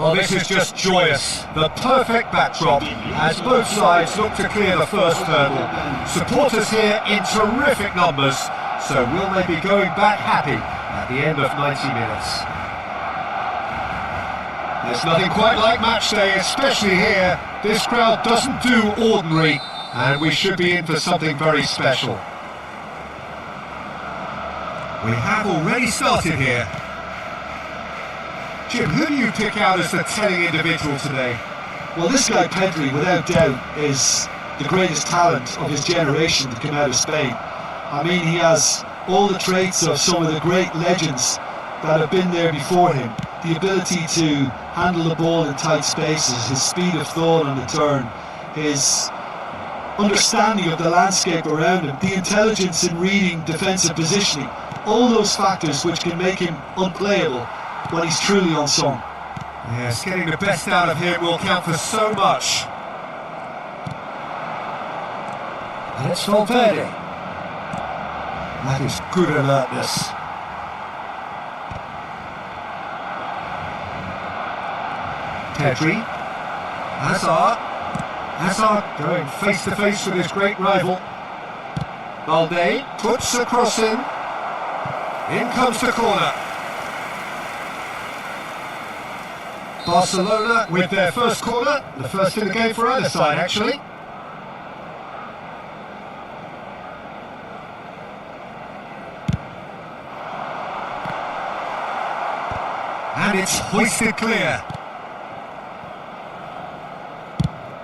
Well, this is just joyous. The perfect backdrop as both sides look to clear the first hurdle. Supporters here in terrific numbers, so will they be going back happy at the end of 90 minutes? There's nothing quite like match day, especially here. This crowd doesn't do ordinary, and we should be in for something very special. We have already started here. Jim, who do you pick out as the telling individual today? Well, this guy Pedri, without doubt, is the greatest talent of his generation to come out of Spain. I mean, he has all the traits of some of the great legends that have been there before him. The ability to handle the ball in tight spaces, his speed of thought on the turn, his understanding of the landscape around him, the intelligence in reading defensive positioning, all those factors which can make him unplayable when he's truly unsung. Yes, getting the best out of him will count for so much. And it's Valverde. That is good alertness. Pedri. Hazard going face to face with his great rival. Valde puts a cross in. In comes the corner. Barcelona with their first corner, the first in the game for either side actually. And it's hoisted clear.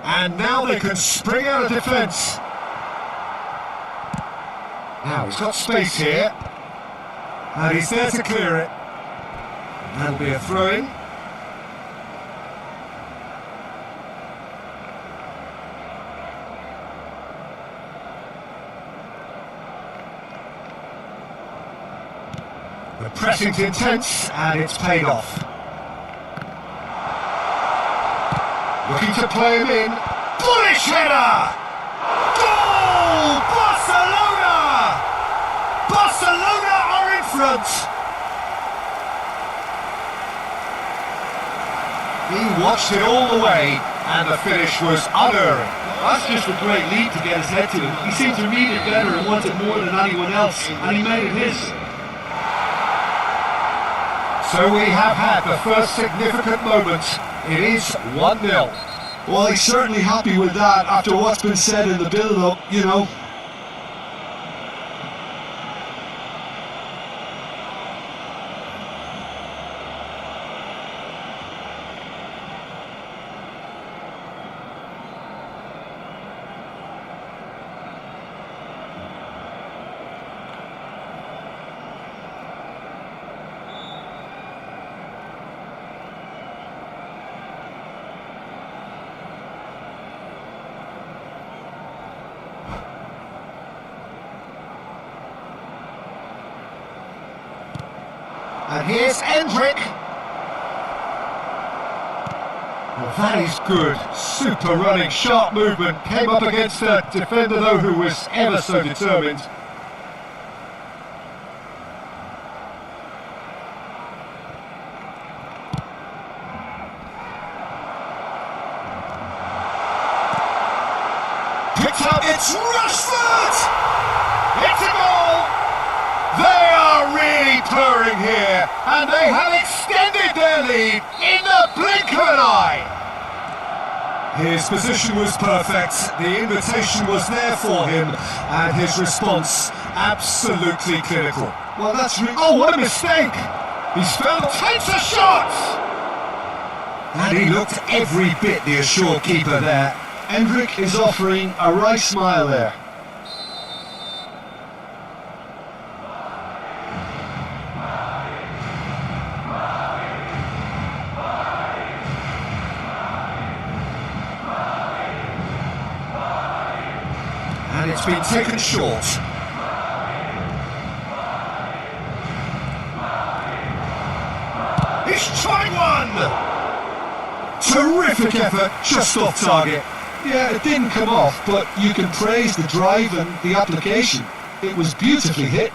And now they can spring out of defence. Now he's got space here. And he's there to clear it. And that'll be a throw-in. The pressing's intense, and it's paid off. Looking to play him in. Bullish header! Goal! Barcelona! Barcelona are in front! He watched it all the way, and the finish was unerring. That's just a great lead to get his head to him. He seemed to read it better and want it more than anyone else, and he made it his. So we have had the first significant moment. It is 1-0. Well, he's certainly happy with that after what's been said in the build-up, you know. And here's Endrick. Well, that is good. Super running, sharp movement. Came up against a defender, though, who was ever so determined. Picked up. It's Rashford! It's a goal! They are really purring here, and they have extended their lead in the blink of an eye. His position was perfect, the invitation was there for him, and his response absolutely clinical. Well, that's oh, what a mistake! He's found, takes a shot! And he looked every bit the assured keeper there. Endrick is offering a right smile there. And it's been taken short. He's tried one! Terrific effort, just off target. Yeah, it didn't come off, but you can praise the drive and the application. It was beautifully hit.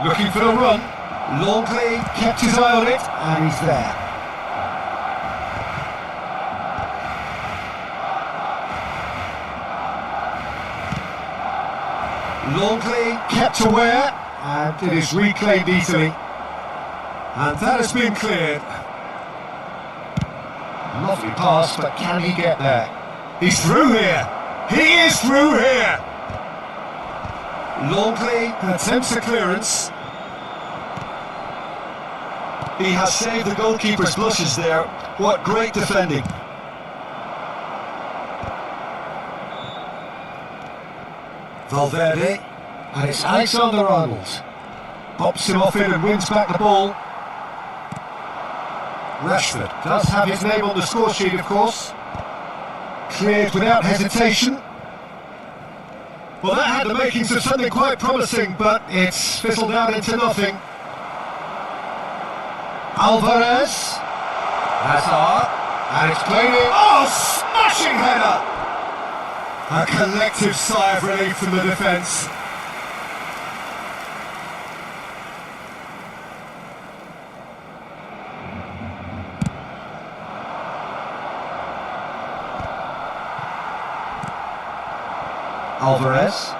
Looking for the run. Longley kept his eye on it, and he's there. Longley kept aware, and it is reclaimed easily. And that has been cleared. Lovely pass, but can he get there? He's through here! He is through here! Longley attempts a clearance. He has saved the goalkeeper's blushes there. What great defending. Valverde, and it's Alexander-Arnold. Bops him off in and wins back the ball. Rashford does have his name on the score sheet, of course. Cleared without hesitation. Well, that had the makings of something quite promising, but it's fizzled out into nothing. Alvarez. Hazard. And it's played in. Oh, smashing header! A collective sigh of relief from the defence. Alvarez.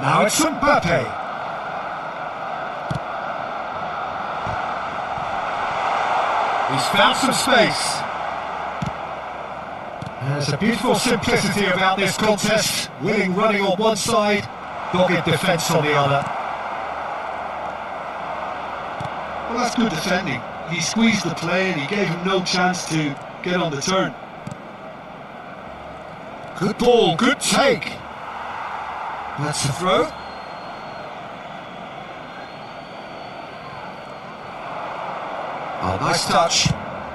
Now it's Mbappe. He's found some space. There's a beautiful simplicity about this contest. Winning running on one side, dogged defence on the other. Well, that's good defending. He squeezed the play and he gave him no chance to get on the turn. Good ball, good take. That's a throw. Oh, nice touch.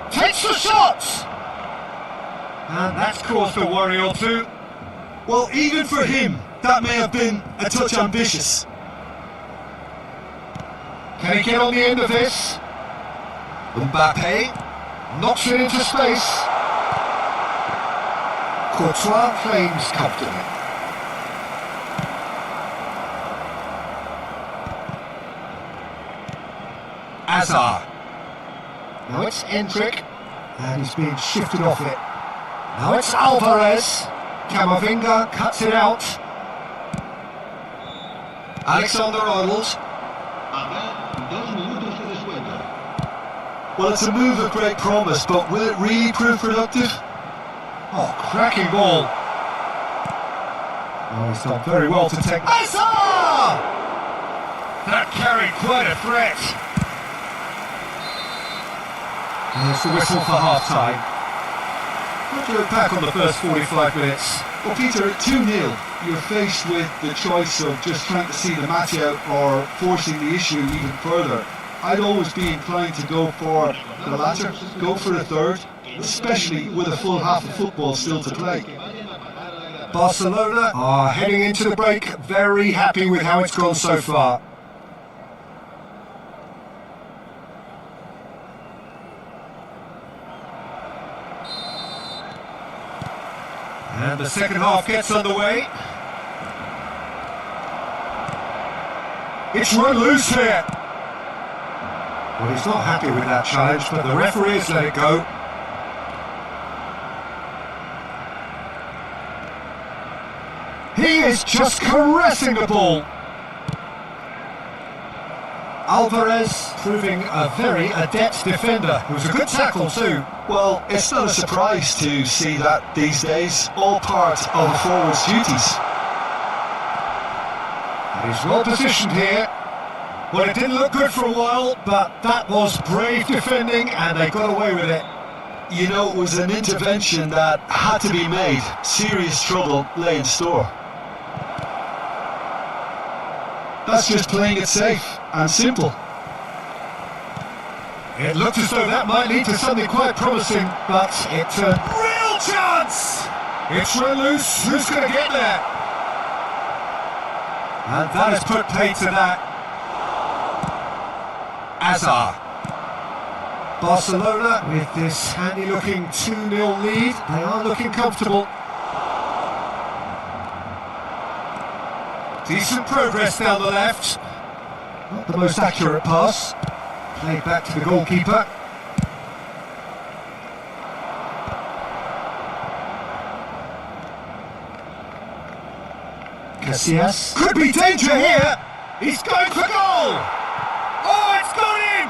Takes the shot! And that's caused a worry or two. Well, even for him, that may have been a touch ambitious. Can he get on the end of this? Mbappe knocks it into space. Courtois claims comfortably. Hazard. Now it's Endrick, and he's being shifted off it. Now it's Alvarez. Camavinga cuts it out. Alexander-Arnold. Well, it's a move of great promise, but will it really prove productive? Oh, cracking ball. Oh, he's done very well to take. Hazard! That carried quite a threat. And there's the whistle for half-time. What do you look back on the first 45 minutes? Well, Peter, at 2-0, you're faced with the choice of just trying to see the match out or forcing the issue even further. I'd always be inclined to go for the latter, go for a third, especially with a full half of football still to play. Barcelona are heading into the break very happy with how it's gone so far. And the second half gets underway. It's run loose here. Well, he's not happy with that challenge, but the referee has let it go. He is just caressing the ball. Alvarez proving a very adept defender. It was a good tackle too. Well, it's not a surprise to see that these days, all part of a forward's duties. He's well positioned here. Well, it didn't look good for a while, but that was brave defending and they got away with it. You know, it was an intervention that had to be made. Serious trouble lay in store. That's just playing it safe and simple. It looked as though that might lead to something quite promising, but it's a real chance! It's run loose, who's going to get there? And that has put paid to that. Hazard. Barcelona, with this handy-looking 2-0 lead, they are looking comfortable. Decent progress down the left. Not the most accurate pass. Played back to the goalkeeper. Casillas. Could be danger here! He's going for goal! Oh, it's gone in!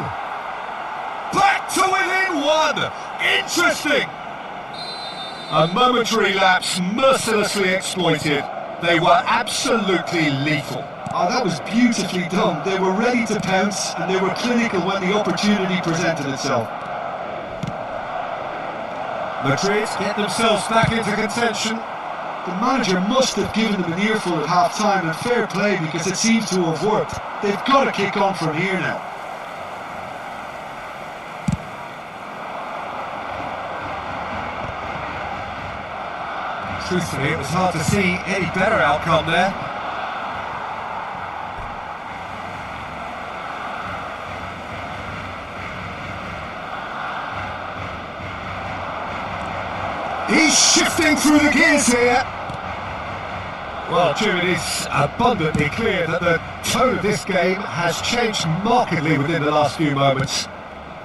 Back to within one! Interesting! A momentary lapse mercilessly exploited. They were absolutely lethal. Oh, that was beautifully done. They were ready to pounce and they were clinical when the opportunity presented itself. Madrid get themselves back into contention. The manager must have given them an earful at half-time, and fair play because it seems to have worked. They've got to kick on from here now. Truthfully, it was hard to see any better outcome there. He's shifting through the gears here. Well, Jim, it is abundantly clear that the tone of this game has changed markedly within the last few moments.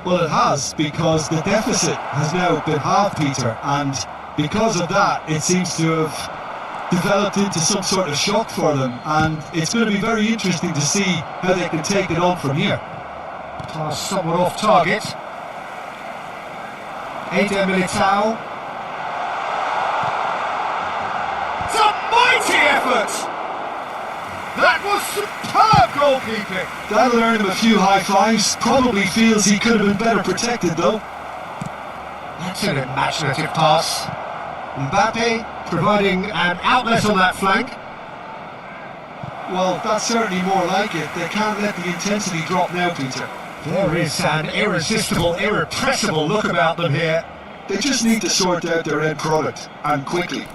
Well, it has, because the deficit has now been halved, Peter, and because of that, it seems to have developed into some sort of shock for them, and it's going to be very interesting to see how they can take it on from here. Pass somewhat off target. Eder Militao. It's a mighty effort! That was superb goalkeeping! That'll earn him a few high fives. Probably feels he could have been better protected, though. That's an imaginative pass. Mbappe providing an outlet on that flank. Well, that's certainly more like it. They can't let the intensity drop now, Peter. There is an irresistible, irrepressible look about them here. They just need to sort out their end product, and quickly.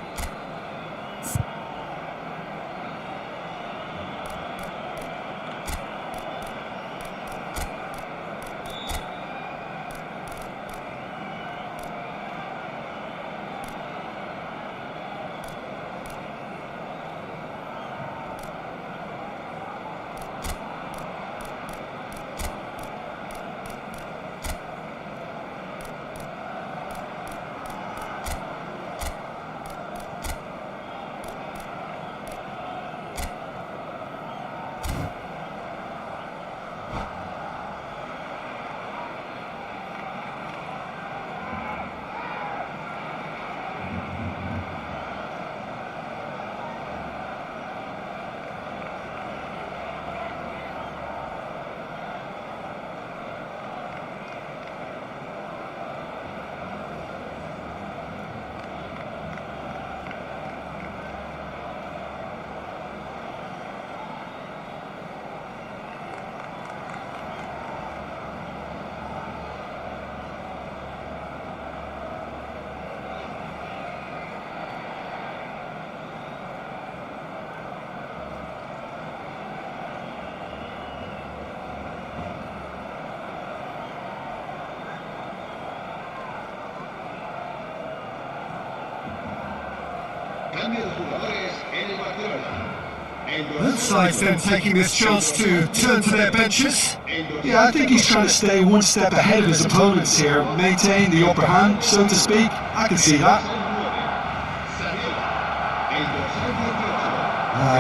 Both sides then taking this chance to turn to their benches. Yeah, I think he's trying to stay one step ahead of his opponents here, maintain the upper hand, so to speak. I can see that.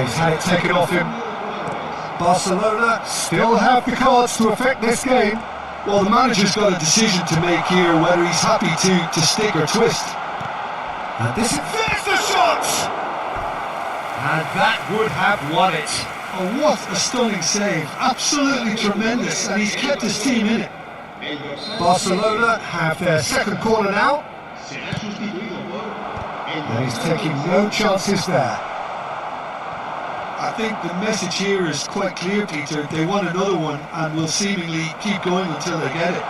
He's had it taken off him. Barcelona still have the cards to affect this game. Well, the manager's got a decision to make here, whether he's happy to stick or twist. And there's the shot! And that would have won it. Oh, what a stunning save. Absolutely tremendous, and he's kept his team in it. Barcelona have their second corner now. And he's taking no chances there. I think the message here is quite clear, Peter. They want another one and will seemingly keep going until they get it.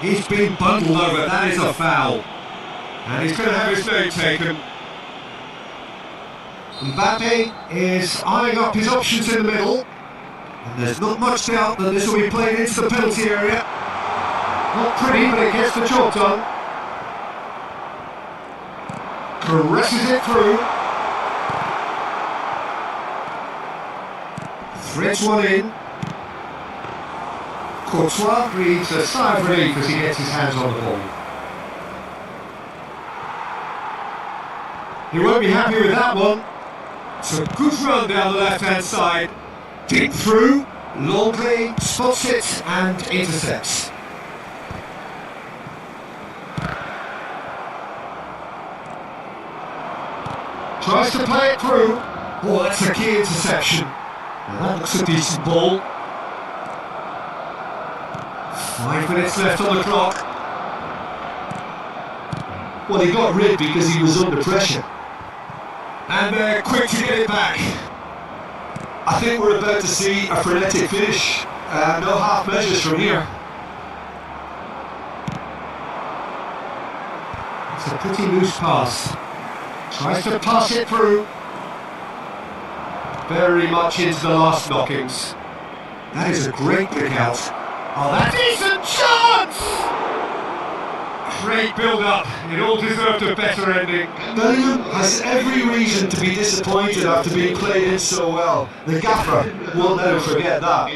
He's been bundled over, that is a foul. And he's going to have his name taken. Mbappe is eyeing up his options in the middle. And there's not much doubt that this will be played into the penalty area. Not pretty, but it gets the job done. Caresses it through. Threads one in. Courtois breathes a sigh of relief as he gets his hands on the ball. He won't be happy with that one. It's a good run down the left-hand side. Deep through, Longley spots it and intercepts. Tries to play it through. Oh, that's a key interception. Now that looks a decent ball. 5 minutes left on the clock. Well, he got rid because he was under pressure. And they're quick to get it back. I think we're about to see a frenetic finish. No half measures from here. It's a pretty loose pass. Tries to pass it through. Very much into the last knockings. That is a great pick out. Oh, that's a decent chance! Great build-up. It all deserved a better ending. Bellingham has every reason to be disappointed after being played in so well. The gaffer won't let him forget that.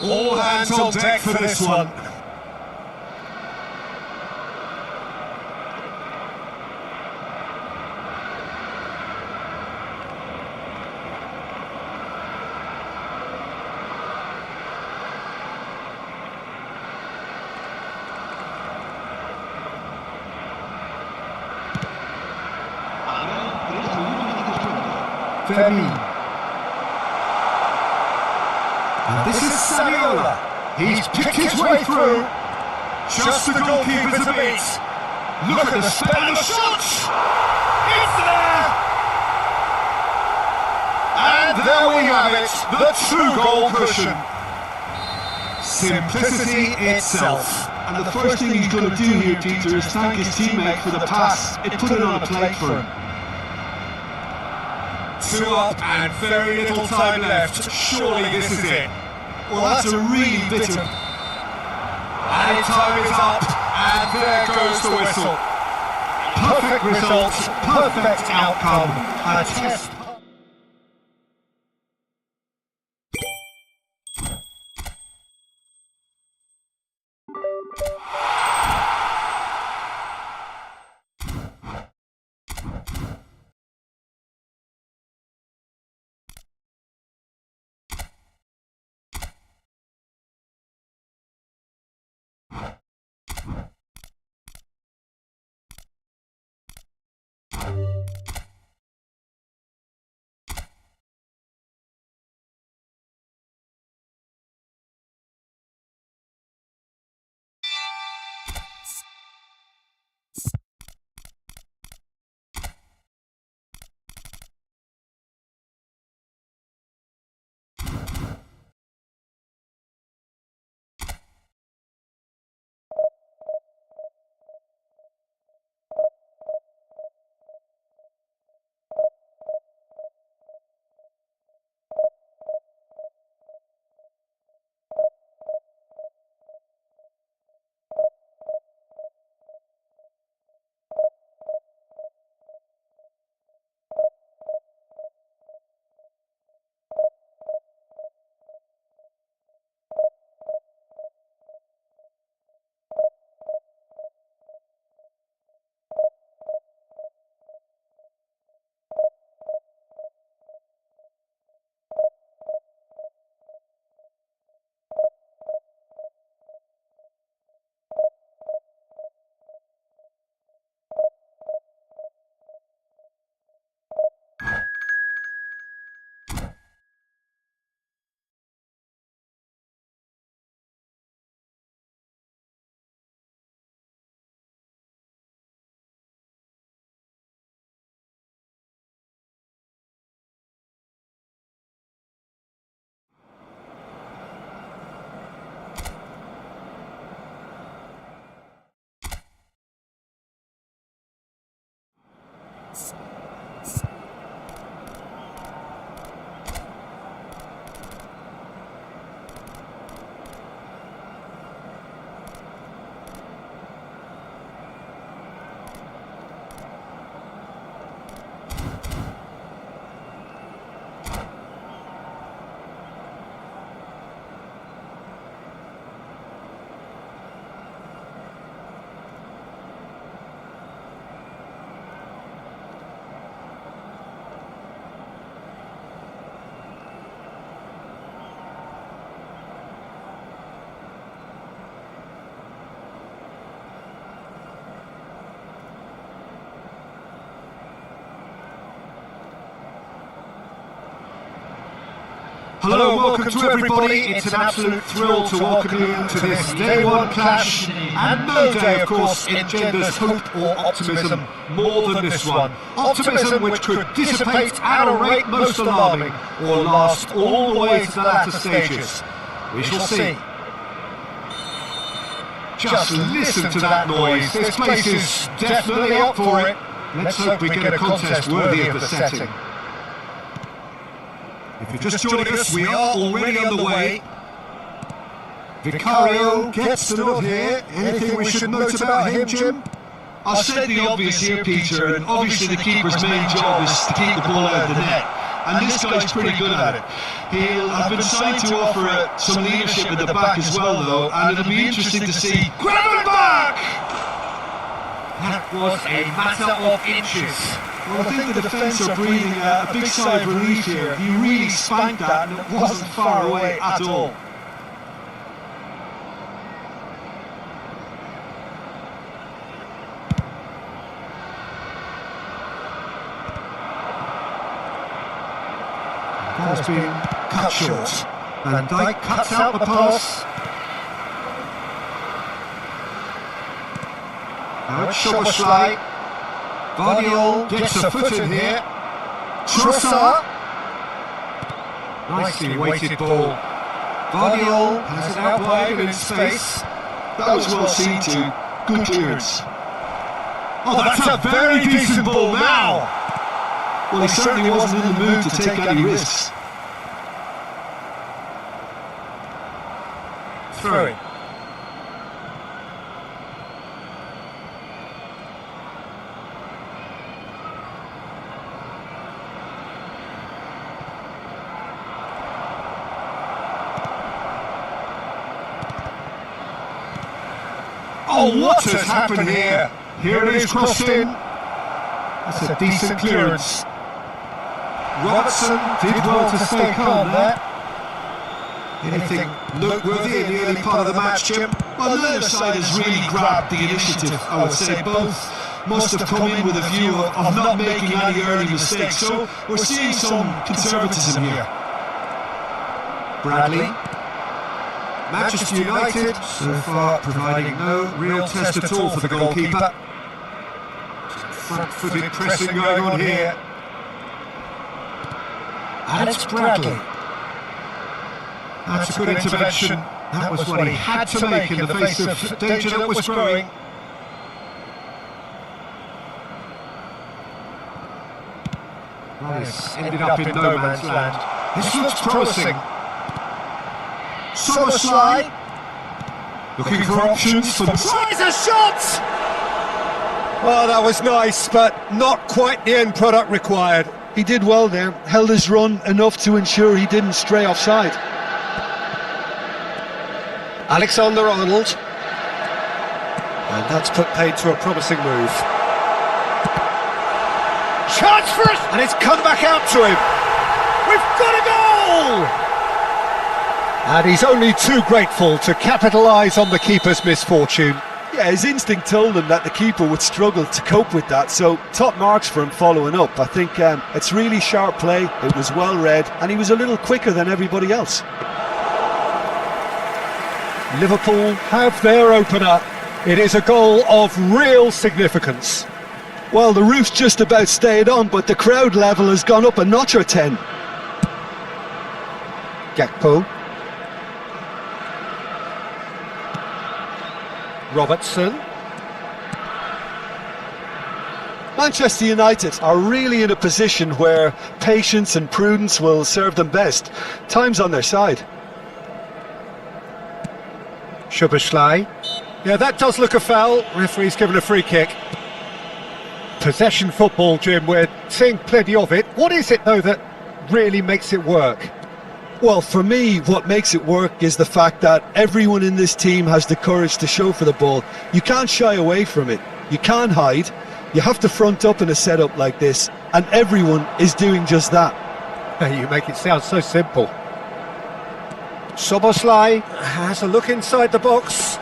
All hands on deck for this one. Femi. And this is Saviola. He's picked his way through. Just the goalkeeper to beat. Look at the spin and the shot. It's there. And there we have it. The true goal cushion. Simplicity itself. And the first thing he's going to do here, Peter, is thank his teammate for the pass. It put it on a plate for him. 2 up and very little time left. Surely this is it. Well, that's a really bitter. And time is up, and there goes the whistle. Perfect result, perfect outcome. A test. Hello and welcome to everybody. It's an absolute thrill to welcome you to this day one clash, and no day of course engenders hope or optimism more than this one. Optimism which could dissipate at a rate most alarming or last all the way to the latter stages. We shall see. Just listen to that noise. This place is definitely up for it. Let's hope we get a contest worthy of the setting. If you're just joining us, we are already underway. Vicario gets the nod here. Anything we should note about him, Jim? I'll say the obvious here, Peter, and obviously the keeper's main job is to keep the ball out of the net. And this guy's pretty good at it. He'll have been signed to offer some leadership at the back as well, though, and it'll be interesting to see. Grab it back! That was a matter of inches. Well, I think the defence are breathing a big sigh of relief here. He really spanked that and it wasn't far away at all. That has been cut short. Van Dijk cuts out the pass. Now it's Szoboszlai. Vardiol gets a foot in here. Trossard. Nicely weighted ball. Vardiol has it out wide and in space. That was well seen too. Good clearance. Oh, that's a very decent ball now. Well, he certainly wasn't in the mood to take any risks. Throwing. Oh, what has happened here? Here it is crossed in. That's a decent clearance. Robertson did well to stay calm there. Anything noteworthy in the early part of the match, Jim? Well, neither side has really grabbed the initiative, I would say. Both must have come in with a view of not making any early mistakes. So we're seeing some conservatism here. Bradley. Manchester United, so far providing no real test at all for the goalkeeper. Front-footed pressing going on here. And it's Bradley. That's a good intervention. That was what he had to make in the face of danger that was growing. Nice. Ended up in no man's land. This looks promising. Szoboszlai looking for options for the prize a shot! Well, that was nice, but not quite the end product required. He did well there, held his run enough to ensure he didn't stray offside. Alexander-Arnold. And that's put paid to a promising move. Chance for us! And it's come back out to him. We've got a goal! And he's only too grateful to capitalise on the keeper's misfortune. Yeah, his instinct told him that the keeper would struggle to cope with that, so top marks for him following up. I think it's really sharp play, it was well read, and he was a little quicker than everybody else. Liverpool have their opener. It is a goal of real significance. Well, the roof's just about stayed on, but the crowd level has gone up a notch or 10. Gakpo. Robertson. Manchester United are really in a position where patience and prudence will serve them best. Time's on their side. Szoboszlai. Yeah, that does look a foul. Referee's given a free kick. Possession football, Jim, we're seeing plenty of it. What is it, though, that really makes it work? Well, for me, what makes it work is the fact that everyone in this team has the courage to show for the ball. You can't shy away from it. You can't hide. You have to front up in a setup like this, and everyone is doing just that. You make it sound so simple. Szoboszlai has a look inside the box.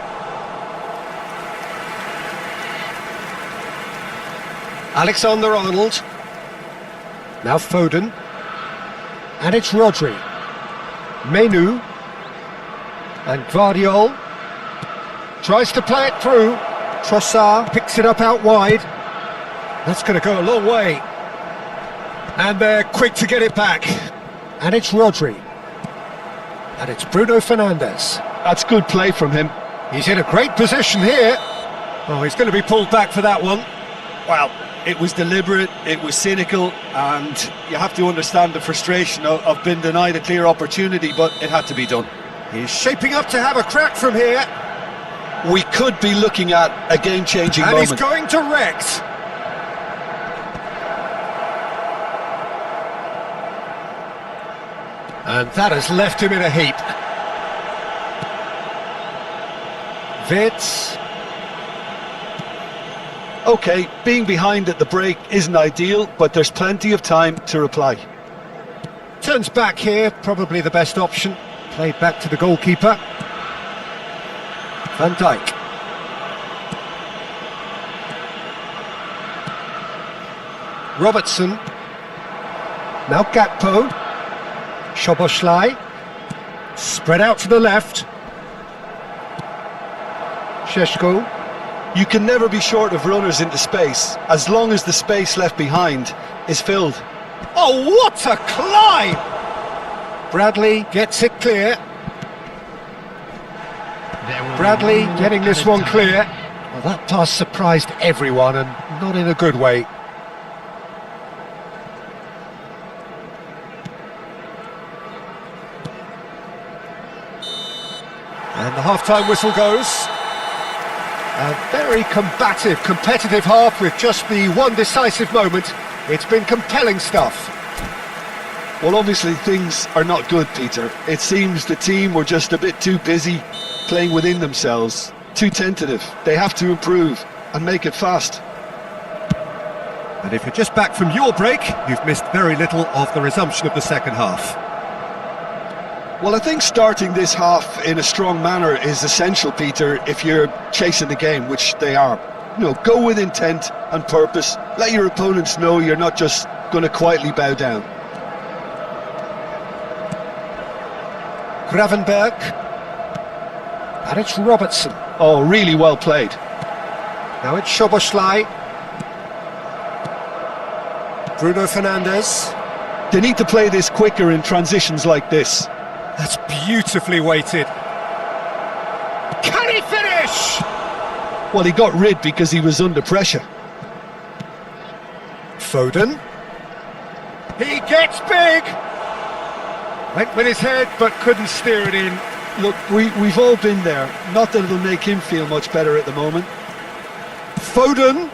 Alexander-Arnold. Now Foden. And it's Rodri. Menu. And Guardiol tries to play it through. Trossard picks it up out wide. That's going to go a long way. And they're quick to get it back. And it's Rodri. And it's Bruno Fernandes. That's good play from him. He's in a great position here. Oh, he's going to be pulled back for that one. Well, it was deliberate, it was cynical, and you have to understand the frustration of being denied a clear opportunity, but it had to be done. He's shaping up to have a crack from here. We could be looking at a game-changing moment. And he's going direct. And that has left him in a heap. Vitz. OK, being behind at the break isn't ideal, but there's plenty of time to reply. Turns back here, probably the best option. Played back to the goalkeeper. Van Dijk. Robertson. Now Gakpo. Szoboszlai. Spread out to the left. Šeško. You can never be short of runners into space, as long as the space left behind is filled. Oh, what a climb! Bradley gets it clear. Bradley getting this one clear. Well, that pass surprised everyone, and not in a good way. And the half-time whistle goes. A very combative, competitive half with just the one decisive moment. It's been compelling stuff. Well, obviously things are not good, Peter. It seems the team were just a bit too busy playing within themselves, too tentative. They have to improve and make it fast. And if you're just back from your break, you've missed very little of the resumption of the second half. Well, I think starting this half in a strong manner is essential, Peter, if you're chasing the game, which they are. You know, go with intent and purpose. Let your opponents know you're not just going to quietly bow down. Gravenberg. And it's Robertson. Oh, really well played. Now it's Szoboszlai. Bruno Fernandes. They need to play this quicker in transitions like this. That's beautifully weighted. Can he finish? Well, he got rid because he was under pressure. Foden. He gets big. Went with his head, but couldn't steer it in. Look, we've all been there. Not that it'll make him feel much better at the moment. Foden.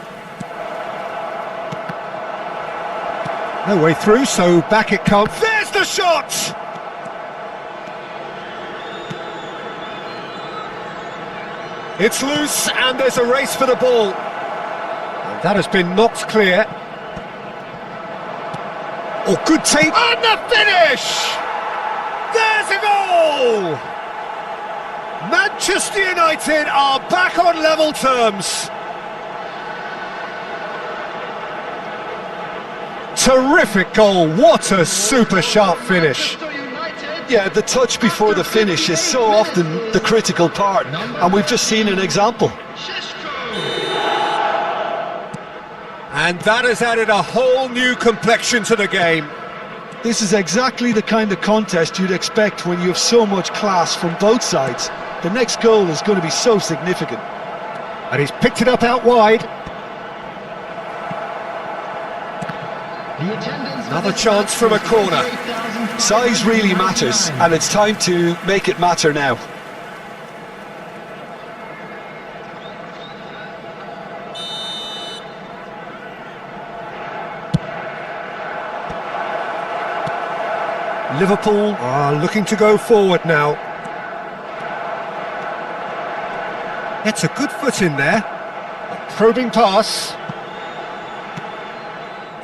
No way through, so back it comes. There's the shot! It's loose, and there's a race for the ball. And that has been knocked clear. Oh, good take. And the finish! There's a goal! Manchester United are back on level terms. Terrific goal, what a super sharp finish. Yeah, the touch before the finish is so often the critical part, and we've just seen an example. And that has added a whole new complexion to the game. This is exactly the kind of contest you'd expect when you have so much class from both sides. The next goal is going to be so significant. And he's picked it up out wide. Another chance from a corner. Size really matters, and it's time to make it matter now. Liverpool are looking to go forward now. It's a good foot in there. A probing pass.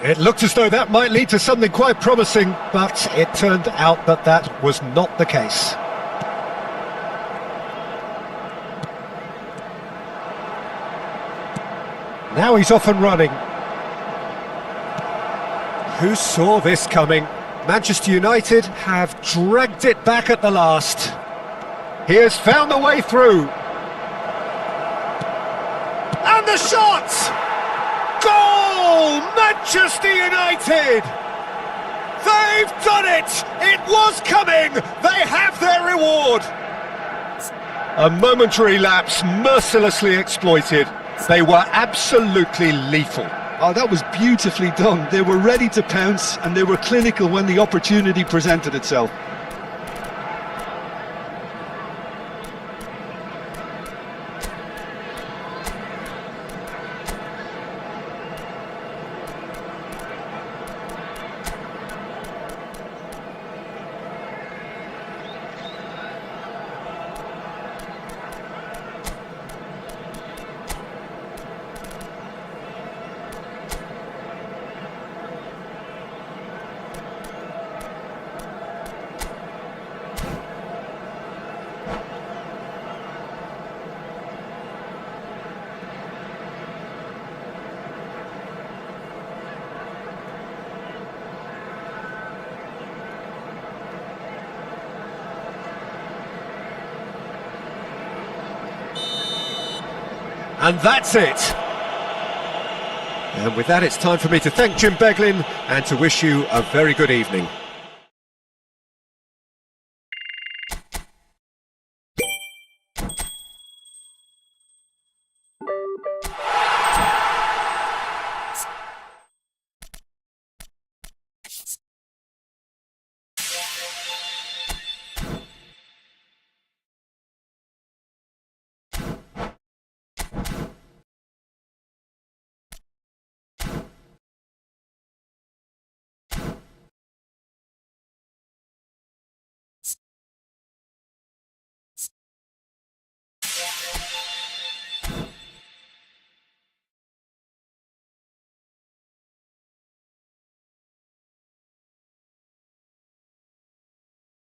It looked as though that might lead to something quite promising, but it turned out that that was not the case. Now he's off and running. Who saw this coming? Manchester United have dragged it back at the last. He has found the way through. And the shot! Goal! Manchester United! They've done it! It was coming! They have their reward! A momentary lapse mercilessly exploited. They were absolutely lethal. Oh, that was beautifully done. They were ready to pounce and they were clinical when the opportunity presented itself. And that's it. And with that, it's time for me to thank Jim Beglin and to wish you a very good evening.